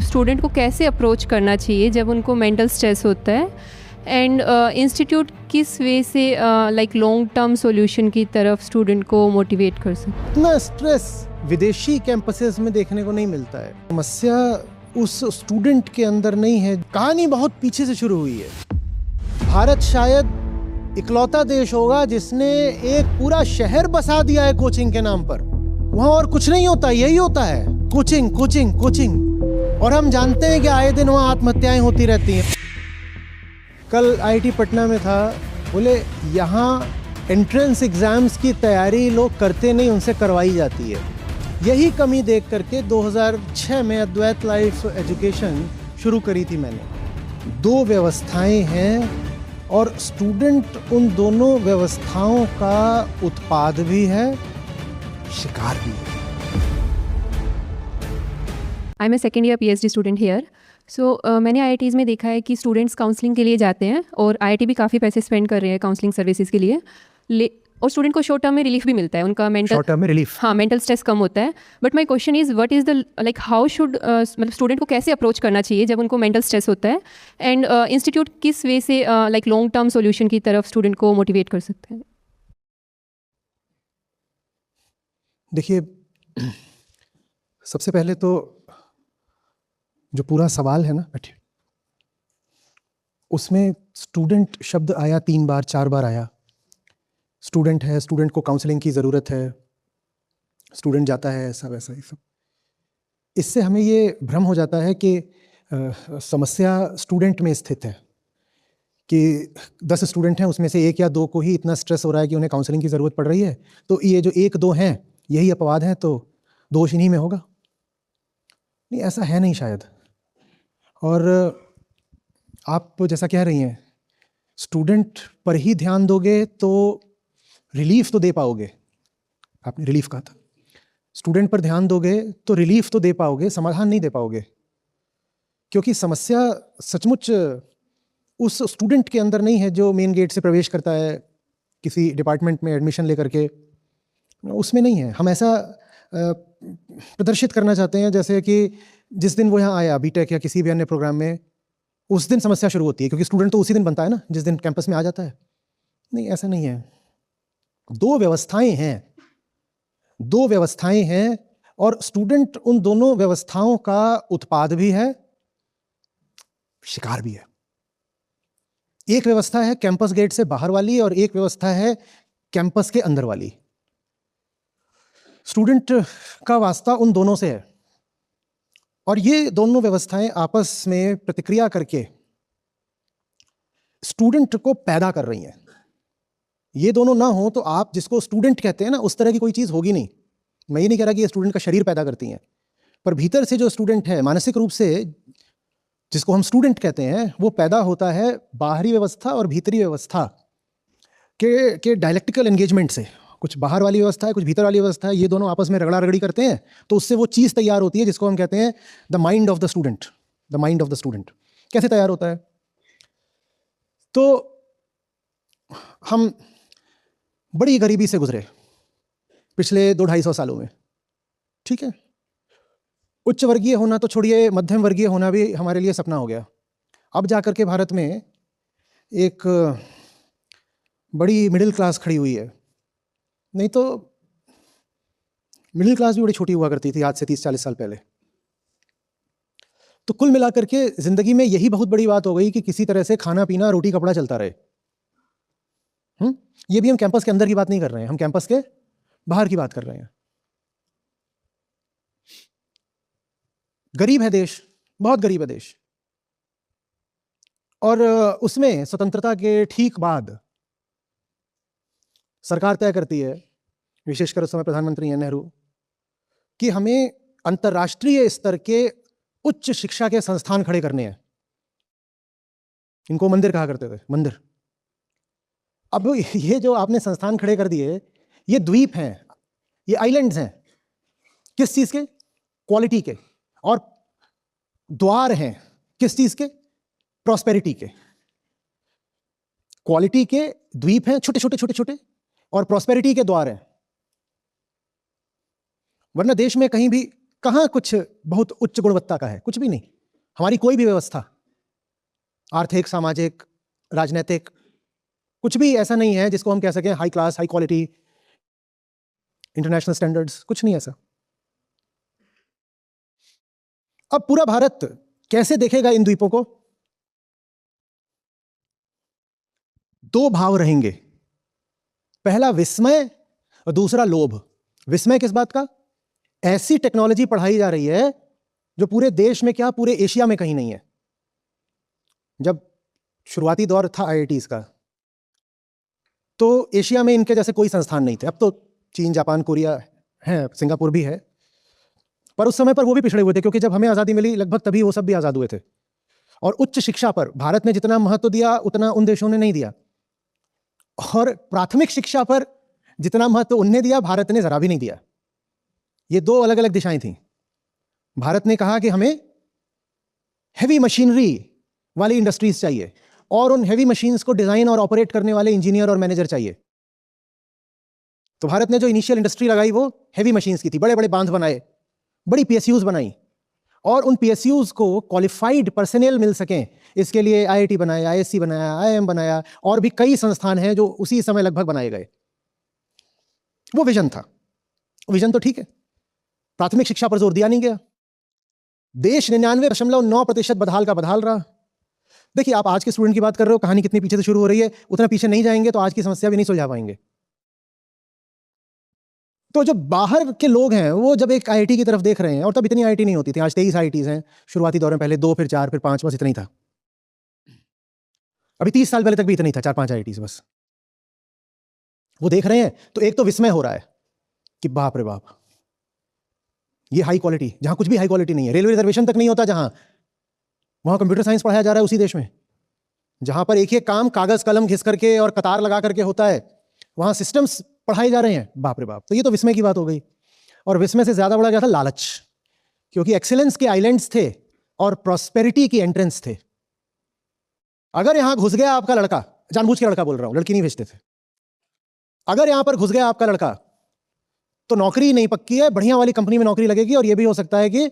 Student को कैसे approach करना चाहिए जब उनको मेंटल स्ट्रेस होता है, एंड इंस्टीट्यूट किस वे से लाइक लॉन्ग टर्म सॉल्यूशन की तरफ स्टूडेंट को मोटिवेट कर सकते? इतना स्ट्रेस विदेशी कैंपसेस में देखने को नहीं मिलता है। समस्या उस स्टूडेंट के अंदर नहीं है। कहानी बहुत पीछे से शुरू हुई है। भारत शायद इकलौता देश होगा जिसने एक पूरा शहर बसा दिया है कोचिंग के नाम पर। वहां और कुछ नहीं होता, यही होता है, कोचिंग कोचिंग कोचिंग। और हम जानते हैं कि आए दिन वहां आत्महत्याएं होती रहती हैं। कल आईआईटी पटना में था, बोले यहाँ एंट्रेंस एग्जाम्स की तैयारी लोग करते नहीं, उनसे करवाई जाती है। यही कमी देख करके 2006 में अद्वैत लाइफ एजुकेशन शुरू करी थी मैंने। दो व्यवस्थाएं हैं और स्टूडेंट उन दोनों व्यवस्थाओं का उत्पाद भी है, शिकार भी है। I am a second year PhD student here. So मैंने IITs में देखा है कि स्टूडेंट्स काउंसलिंग के लिए जाते हैं और IIT भी काफ़ी पैसे स्पेंड कर रहे हैं काउंसलिंग सर्विसेज के लिए, और स्टूडेंट को शॉर्ट टर्म में रिलीफ भी मिलता है, उनका मेंटल शॉर्ट टर्म में रिलीफ, हाँ, मेंटल स्ट्रेस कम होता है। But my question is what is the like how should मतलब स्टूडेंट को कैसे अप्रोच करना चाहिए जब उनको मेंटल स्ट्रेस होता है, एंड इंस्टीट्यूट किस वे से लाइक लॉन्ग टर्म सॉल्यूशन की तरफ स्टूडेंट को मोटिवेट कर सकते हैं? देखिए, सबसे पहले तो जो पूरा सवाल है ना, बैठिए, उसमें स्टूडेंट शब्द आया 3 बार 4 बार आया। स्टूडेंट है, स्टूडेंट को काउंसलिंग की ज़रूरत है, स्टूडेंट जाता है, ऐसा वैसा ही सब। इससे हमें ये भ्रम हो जाता है कि समस्या स्टूडेंट में स्थित है, कि 10 स्टूडेंट हैं, उसमें से 1 या 2 को ही इतना स्ट्रेस हो रहा है कि उन्हें काउंसलिंग की ज़रूरत पड़ रही है, तो ये जो 1-2 हैं यही अपवाद हैं, तो दोष इन्हीं में होगा। नहीं, ऐसा है नहीं शायद। और आप जैसा कह रही हैं, स्टूडेंट पर ही ध्यान दोगे तो रिलीफ तो दे पाओगे। आपने रिलीफ कहा था, स्टूडेंट पर ध्यान दोगे तो रिलीफ तो दे पाओगे, समाधान नहीं दे पाओगे। क्योंकि समस्या सचमुच उस स्टूडेंट के अंदर नहीं है जो मेन गेट से प्रवेश करता है किसी डिपार्टमेंट में एडमिशन लेकर के, उसमें नहीं है। हम ऐसा प्रदर्शित करना चाहते हैं जैसे कि जिस दिन वो यहाँ आया बीटेक या किसी भी अन्य प्रोग्राम में, उस दिन समस्या शुरू होती है, क्योंकि स्टूडेंट तो उसी दिन बनता है ना जिस दिन कैंपस में आ जाता है। नहीं, ऐसा नहीं है। दो व्यवस्थाएं हैं और स्टूडेंट उन दोनों व्यवस्थाओं का उत्पाद भी है, शिकार भी है। एक व्यवस्था है कैंपस गेट से बाहर वाली और एक व्यवस्था है कैंपस के अंदर वाली। स्टूडेंट का वास्ता उन दोनों से है और ये दोनों व्यवस्थाएं आपस में प्रतिक्रिया करके स्टूडेंट को पैदा कर रही हैं। ये दोनों ना हो तो आप जिसको स्टूडेंट कहते हैं ना, उस तरह की कोई चीज़ होगी नहीं। मैं ये नहीं कह रहा कि ये स्टूडेंट का शरीर पैदा करती हैं, पर भीतर से जो स्टूडेंट है मानसिक रूप से, जिसको हम स्टूडेंट कहते हैं, वो पैदा होता है बाहरी व्यवस्था और भीतरी व्यवस्था के डायलेक्टिकल एंगेजमेंट से। कुछ बाहर वाली व्यवस्था है, कुछ भीतर वाली व्यवस्था है, ये दोनों आपस में रगड़ा रगड़ी करते हैं, तो उससे वो चीज़ तैयार होती है जिसको हम कहते हैं the mind of the student. The mind of the student कैसे तैयार होता है? तो हम बड़ी गरीबी से गुजरे पिछले 200-250 सालों में, ठीक है। उच्च वर्गीय होना तो छोड़िए, मध्यम वर्गीय होना भी हमारे लिए सपना हो गया। अब जाकर के भारत में एक बड़ी मिडिल क्लास खड़ी हुई है। नहीं तो मिडिल क्लास भी बड़ी छोटी हुआ करती थी आज से 30-40 साल पहले। तो कुल मिलाकर के जिंदगी में यही बहुत बड़ी बात हो गई कि किसी तरह से खाना पीना रोटी कपड़ा चलता रहे। ये भी हम कैंपस के अंदर की बात नहीं कर रहे हैं, हम कैंपस के बाहर की बात कर रहे हैं। गरीब है देश, बहुत गरीब है देश, और उसमें स्वतंत्रता के ठीक बाद सरकार तय करती है, विशेषकर उस समय प्रधानमंत्री हैं नेहरू, कि हमें अंतर्राष्ट्रीय स्तर के उच्च शिक्षा के संस्थान खड़े करने हैं। इनको मंदिर कहा करते थे, मंदिर। अब ये जो आपने संस्थान खड़े कर दिए, ये द्वीप हैं, ये आइलैंड्स हैं। किस चीज के? क्वालिटी के। और द्वार हैं किस चीज के? प्रॉस्पेरिटी के। क्वालिटी के द्वीप हैं, छोटे छोटे छोटे छोटे, और प्रॉस्पेरिटी के द्वार हैं। वरना देश में कहीं भी कहाँ कुछ बहुत उच्च गुणवत्ता का है? कुछ भी नहीं। हमारी कोई भी व्यवस्था, आर्थिक, सामाजिक, राजनीतिक, कुछ भी ऐसा नहीं है जिसको हम कह सकें high class, high quality, international standards, कुछ नहीं ऐसा। अब पूरा भारत कैसे देखेगा इन द्वीपों को? दो भाव रहेंगे, पहला विस्मय और दूसरा लोभ। विस्मय किस बात का? ऐसी टेक्नोलॉजी पढ़ाई जा रही है जो पूरे देश में क्या, पूरे एशिया में कहीं नहीं है। जब शुरुआती दौर था आईआईटीज का, तो एशिया में इनके जैसे कोई संस्थान नहीं थे। अब तो चीन, जापान, कोरिया है, सिंगापुर भी है, पर उस समय पर वो भी पिछड़े हुए थे, क्योंकि जब हमें आज़ादी मिली लगभग तभी वो सब भी आज़ाद हुए थे। और उच्च शिक्षा पर भारत ने जितना महत्व दिया उतना उन देशों ने नहीं दिया, और प्राथमिक शिक्षा पर जितना महत्व उनने दिया भारत ने जरा भी नहीं दिया। ये दो अलग अलग दिशाएं थीं। भारत ने कहा कि हमें हैवी मशीनरी वाली इंडस्ट्रीज चाहिए, और उन हैवी मशीन्स को डिजाइन और ऑपरेट करने वाले इंजीनियर और मैनेजर चाहिए। तो भारत ने जो इनिशियल इंडस्ट्री लगाई वो हैवी मशीन्स की थी। बड़े बड़े बांध बनाए, बड़ी पीएसयूज बनाई, और उन पीएसयूज को क्वालिफाइड पर्सनल मिल सकें इसके लिए आईआईटी बनाया, आईएससी बनाया, आईआईएम बनाया, और भी कई संस्थान हैं जो उसी समय लगभग बनाए गए। वो विजन था। विजन तो ठीक है, प्राथमिक शिक्षा पर जोर दिया नहीं गया। देश 99.9% बदहाल का बदहाल रहा। देखिए, आप आज के स्टूडेंट की बात कर रहे हो, कहानी कितनी पीछे से शुरू हो रही है, उतना पीछे नहीं जाएंगे तो आज की समस्या भी नहीं सुलझा पाएंगे। तो जो बाहर के लोग हैं वो जब एक आईआईटी की तरफ देख रहे हैं, और तब इतनी आईआईटी नहीं होती थी, आज 23 आईआईटीज हैं। शुरुआती दौर में पहले 2, फिर 4, फिर 5, बस इतना ही था। अभी 30 साल पहले तक भी इतना ही था, 4-5 आईआईटीज बस। वो देख रहे हैं तो एक तो विस्मय हो रहा है कि बाप रे बाप, ये हाई क्वालिटी, जहां कुछ भी हाई क्वालिटी नहीं है। रेलवे रिजर्वेशन तक नहीं होता जहां, वहां कंप्यूटर साइंस पढ़ाया जा रहा है उसी देश में। जहां पर एक ही काम कागज कलम घिस करके और कतार लगा करके होता है, वहां सिस्टम्स पढ़ाए जा रहे हैं। बाप रे बाप। तो ये तो विस्मय की बात हो गई। और विस्मय से ज्यादा बड़ा क्या था? लालच। क्योंकि एक्सीलेंस के आइलैंड्स थे और प्रॉस्पेरिटी की एंट्रेंस थे। अगर यहां घुस गया आपका लड़का, जानबूझ के लड़का बोल रहा हूं, लड़की नहीं भेजते थे, अगर यहां पर घुस गया आपका लड़का तो नौकरी नहीं पक्की है, बढ़िया वाली कंपनी में नौकरी लगेगी, और यह भी हो सकता है कि